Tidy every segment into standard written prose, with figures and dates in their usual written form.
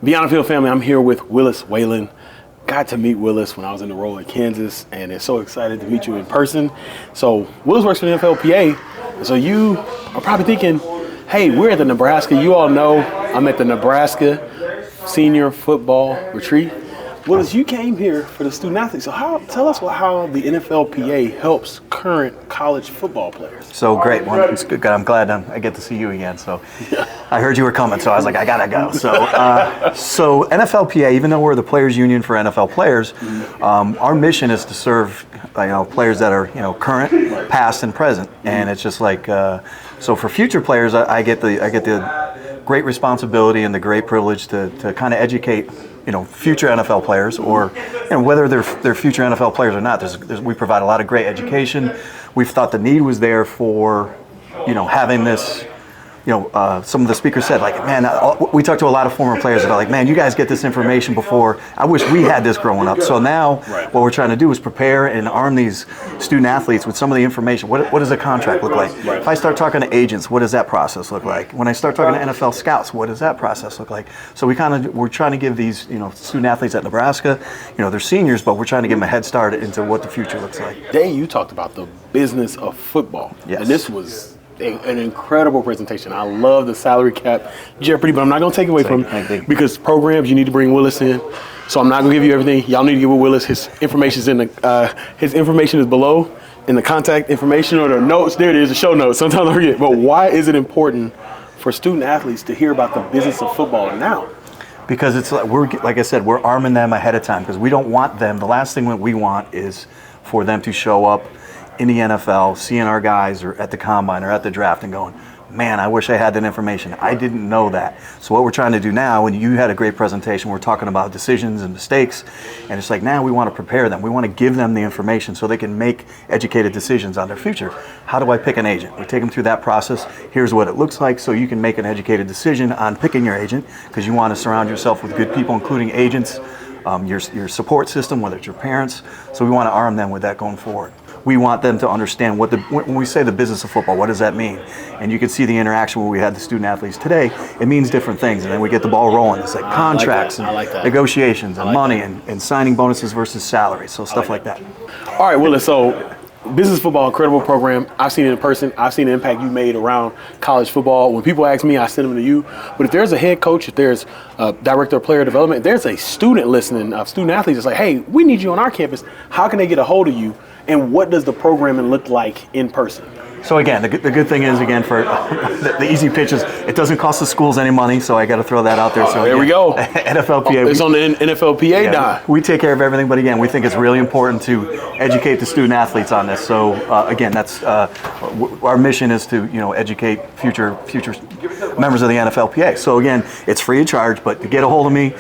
Beyond the Field family, I'm here with Willis Whalen. Got to meet Willis when I was in the role at Kansas, and it's so excited to meet you in person. So Willis works for the NFLPA, so you are probably thinking, hey, we're at the Nebraska. You all know I'm at the Nebraska Senior Football Retreat. Willis, you came here for the student athletes. So tell us how the NFLPA helps current college football players. So great. Well, it's good. I'm glad I get to see you again. So I heard you were coming, so I was like, I gotta go. So NFLPA, even though we're the players union for NFL players, our mission is to serve players that are current, past, and present. And it's just like so for future players, I get the great responsibility and the great privilege to kind of educate future NFL players, or whether they're future NFL players or not. We provide a lot of great education. We've thought the need was there for having this. Some of the speakers said, like, man, we talked to a lot of former players about, like, man, you guys get this information before. I wish we had this growing up. So now what we're trying to do is prepare and arm these student athletes with some of the information. What does a contract look like? If I start talking to agents, what does that process look like? When I start talking to NFL scouts, what does that process look like? So we're trying to give these student athletes at Nebraska, they're seniors, but we're trying to give them a head start into what the future looks like. Today you talked about the business of football. Yes. And this was an incredible presentation. I love the salary cap jeopardy, but I'm not going to take away from it because programs, you need to bring Willis in. So I'm not going to give you everything. Y'all need to give Willis. His information is below in the contact information or the notes. There it is, the show notes. Sometimes I forget. But why is it important for student athletes to hear about the business of football now? Because it's like I said, we're arming them ahead of time because we don't want them. The last thing that we want is for them to show up in the NFL, seeing our guys or at the combine or at the draft and going, man, I wish I had that information. I didn't know that. So what we're trying to do now, and you had a great presentation, we're talking about decisions and mistakes, and it's like now we want to prepare them. We want to give them the information so they can make educated decisions on their future. How do I pick an agent? We take them through that process. Here's what it looks like so you can make an educated decision on picking your agent because you want to surround yourself with good people, including agents, your support system, whether it's your parents. So we want to arm them with that going forward. We want them to understand when we say the business of football, what does that mean? And you can see the interaction when we had the student athletes today. It means different things, and then we get the ball rolling. It's like contracts and negotiations and money and signing bonuses versus salary, so stuff like that. All right, Willis, so business football, incredible program. I've seen it in person. I've seen the impact you made around college football. When people ask me, I send them to you. But if there's a head coach, if there's a director of player development, if there's a student listening, a student athlete that's like, hey, we need you on our campus, how can they get a hold of you? And what does the programming look like in person? So again, the good thing is, again, for the easy pitch is it doesn't cost the schools any money, so I got to throw that out there. So there we go. NFLPA. It's on the NFLPA dime. We take care of everything, but again, we think it's really important to educate the student athletes on this. So again, that's our mission is to educate future members of the NFLPA. So again, it's free of charge, but to get a hold of me,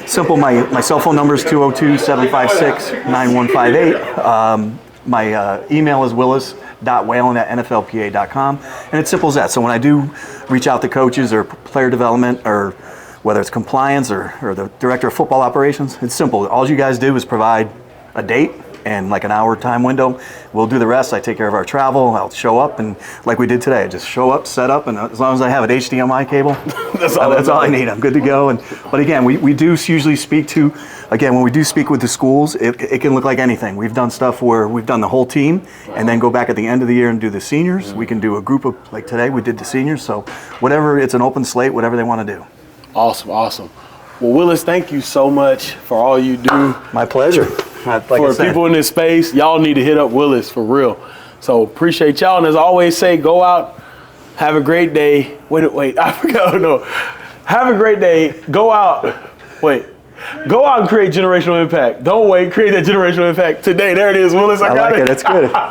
simple. My cell phone number is 202-756-9158. My email is willis.whalen@nflpa.com, and it's simple as that. So when I do reach out to coaches or player development, or whether it's compliance or the director of football operations, it's simple. All you guys do is provide a date and like an hour time window. We'll do the rest. I take care of our travel. I'll show up, and like we did today, just show up, set up, and as long as I have an HDMI cable, that's all I need. I'm good to go. But again, we do usually speak to, when we do speak with the schools, it can look like anything. We've done stuff where we've done the whole team and then go back at the end of the year and do the seniors. We can do a group of, like today, we did the seniors. So whatever, it's an open slate, whatever they want to do. Awesome. Well, Willis, thank you so much for all you do. My pleasure. For people in this space, y'all need to hit up Willis for real. So appreciate y'all. And as I always say, go out, have a great day. Wait, I forgot. No. Have a great day. Go out and create generational impact. Don't wait, create that generational impact today. There it is, Willis. I got it. That's good.